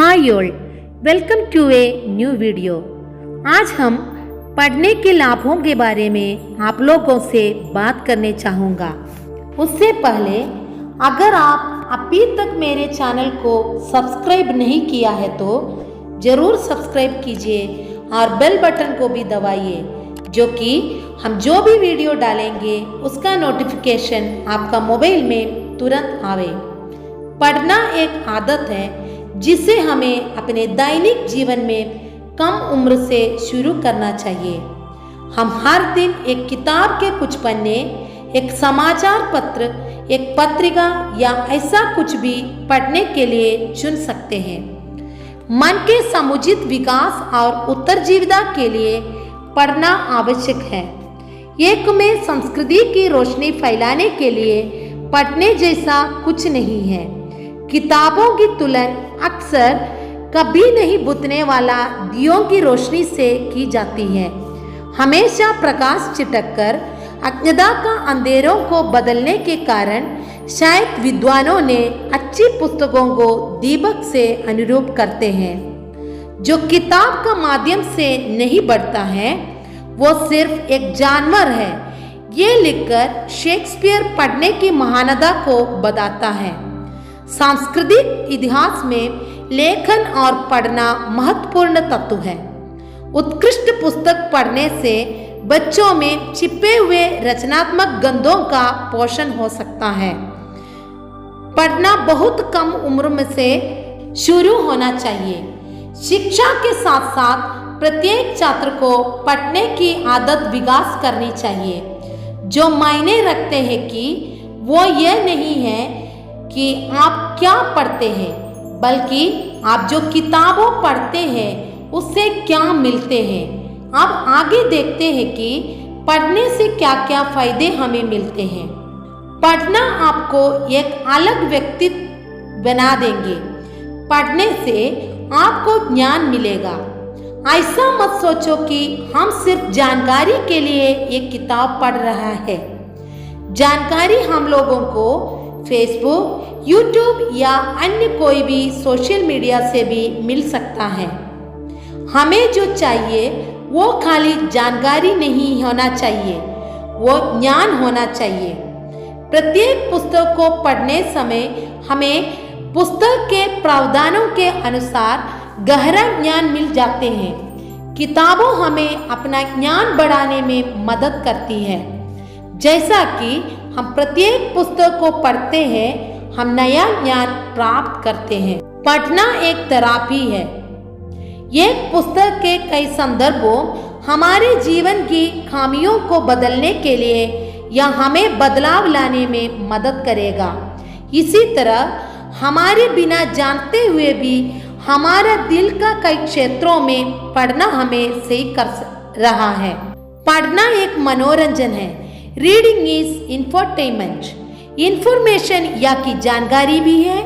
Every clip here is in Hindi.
Hi all, welcome to a new video. आज हम पढ़ने के लाभों के बारे में आप लोगों से बात करने चाहूँगा। उससे पहले अगर आप अभी तक मेरे चैनल को सब्सक्राइब नहीं किया है तो ज़रूर सब्सक्राइब कीजिए और बेल बटन को भी दबाइए, जो कि हम जो भी वीडियो डालेंगे उसका नोटिफिकेशन आपका मोबाइल में तुरंत आवे। पढ़ना एक आदत है जिसे हमें अपने दैनिक जीवन में कम उम्र से शुरू करना चाहिए। हम हर दिन एक किताब के कुछ पन्ने, एक समाचार पत्र, एक पत्रिका या ऐसा कुछ भी पढ़ने के लिए चुन सकते हैं। मन के समुचित विकास और उत्तरजीविता के लिए पढ़ना आवश्यक है। एक में संस्कृति की रोशनी फैलाने के लिए पढ़ने जैसा कुछ नहीं है। किताबों की तुलना अक्सर कभी नहीं बुझने वाला दियों की रोशनी से की जाती है। हमेशा प्रकाश छिटककर अज्ञता का अंधेरों को बदलने के कारण शायद विद्वानों ने अच्छी पुस्तकों को दीपक से अनुरूप करते हैं। जो किताब का माध्यम से नहीं बढ़ता है वो सिर्फ एक जानवर है, ये लिखकर शेक्सपियर पढ़ने की महानता को बताता है। सांस्कृतिक इतिहास में लेखन और पढ़ना महत्वपूर्ण तत्व है। उत्कृष्ट पुस्तक पढ़ने से बच्चों में छिपे हुए रचनात्मक गंधों का पोषण हो सकता है। पढ़ना बहुत कम उम्र में से शुरू होना चाहिए। शिक्षा के साथ साथ प्रत्येक छात्र को पढ़ने की आदत विकास करनी चाहिए। जो मायने रखते हैं कि वो ये नहीं है कि आप क्या पढ़ते हैं, बल्कि आप जो किताबों पढ़ते हैं उससे क्या मिलते हैं। आप आगे देखते हैं कि पढ़ने से क्या क्या फायदे हमें मिलते हैं। पढ़ना आपको एक अलग व्यक्तित्व बना देंगे। पढ़ने से आपको ज्ञान मिलेगा। ऐसा मत सोचो कि हम सिर्फ जानकारी के लिए एक किताब पढ़ रहा है। जानकारी हम लोगों को फेसबुक, यूट्यूब या अन्य कोई भी सोशल मीडिया से भी मिल सकता है। हमें जो चाहिए वो खाली जानकारी नहीं होना चाहिए, वो ज्ञान होना चाहिए। प्रत्येक पुस्तक को पढ़ने समय हमें पुस्तक के प्रावधानों के अनुसार गहरा ज्ञान मिल जाते हैं। किताबों हमें अपना ज्ञान बढ़ाने में मदद करती है। जैसा कि हम प्रत्येक पुस्तक को पढ़ते हैं, हम नया ज्ञान प्राप्त करते हैं। पढ़ना एक थेरेपी है। एक पुस्तक के कई संदर्भों हमारे जीवन की खामियों को बदलने के लिए या हमें बदलाव लाने में मदद करेगा। इसी तरह हमारे बिना जानते हुए भी हमारा दिल का कई क्षेत्रों में पढ़ना हमें सही कर रहा है। पढ़ना एक मनोरंजन है। Reading is infotainment. इंफॉर्मेशन या की जानकारी भी है,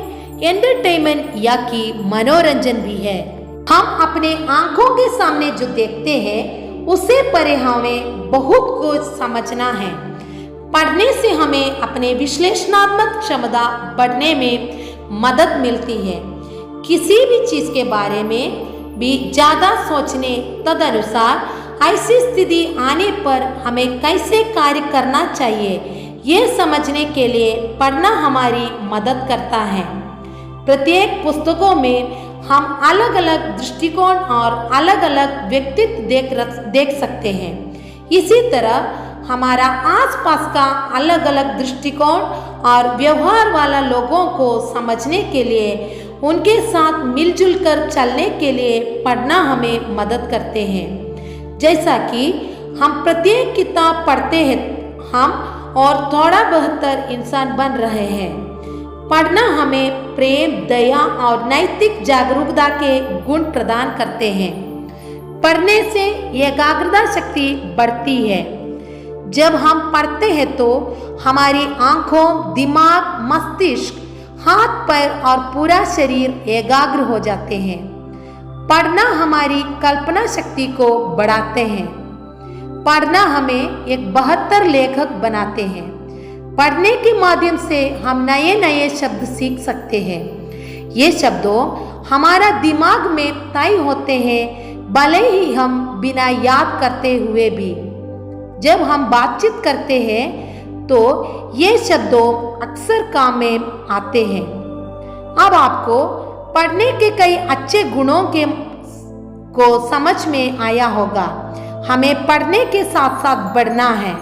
एंटरटेनमेंट या की मनोरंजन भी है। हम अपने आंखों के सामने जो देखते हैं उससे परे हमें बहुत कुछ समझना है। पढ़ने से हमें अपने विश्लेषणात्मक क्षमता बढ़ने में मदद मिलती है। किसी भी चीज के बारे में भी ज्यादा सोचने तदनुसार ऐसी स्थिति आने पर हमें कैसे कार्य करना चाहिए ये समझने के लिए पढ़ना हमारी मदद करता है। प्रत्येक पुस्तकों में हम अलग अलग दृष्टिकोण और अलग अलग व्यक्तित्व देख सकते हैं। इसी तरह हमारा आसपास का अलग अलग दृष्टिकोण और व्यवहार वाला लोगों को समझने के लिए उनके साथ मिलजुल कर चलने के लिए पढ़ना हमें मदद करते हैं। जैसा कि हम प्रत्येक किताब पढ़ते हैं, हम और थोड़ा बेहतर इंसान बन रहे हैं। पढ़ना हमें प्रेम, दया और नैतिक जागरूकता के गुण प्रदान करते हैं। पढ़ने से एकाग्रता शक्ति बढ़ती है। जब हम पढ़ते हैं तो हमारी आंखों, दिमाग, मस्तिष्क, हाथ पैर और पूरा शरीर एकाग्र हो जाते हैं। पढ़ना हमारी कल्पना शक्ति को बढ़ाते हैं। पढ़ना हमें एक बेहतर लेखक बनाते हैं। पढ़ने के माध्यम से हम नए नए शब्द सीख सकते हैं। ये शब्दों हमारा दिमाग में तय होते हैं, भले ही हम बिना याद करते हुए भी। जब हम बातचीत करते हैं तो ये शब्दों अक्सर काम में आते हैं। अब आपको पढ़ने के कई अच्छे गुणों को समझ में आया होगा। हमें पढ़ने के साथ साथ बढ़ना है।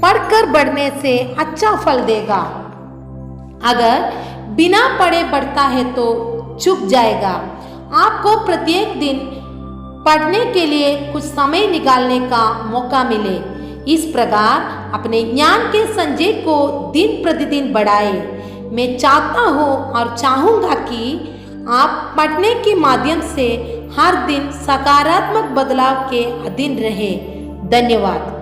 पढ़कर बढ़ने से अच्छा फल देगा। अगर बिना पढ़े बढ़ता है तो चूक जाएगा। आपको प्रत्येक दिन पढ़ने के लिए कुछ समय निकालने का मौका मिले। इस प्रकार अपने ज्ञान के संचय को दिन प्रतिदिन बढ़ाए। मैं चाहता हूँ और चाहूँगा कि आप पढ़ने के माध्यम से हर दिन सकारात्मक बदलाव के अधीन रहें। धन्यवाद।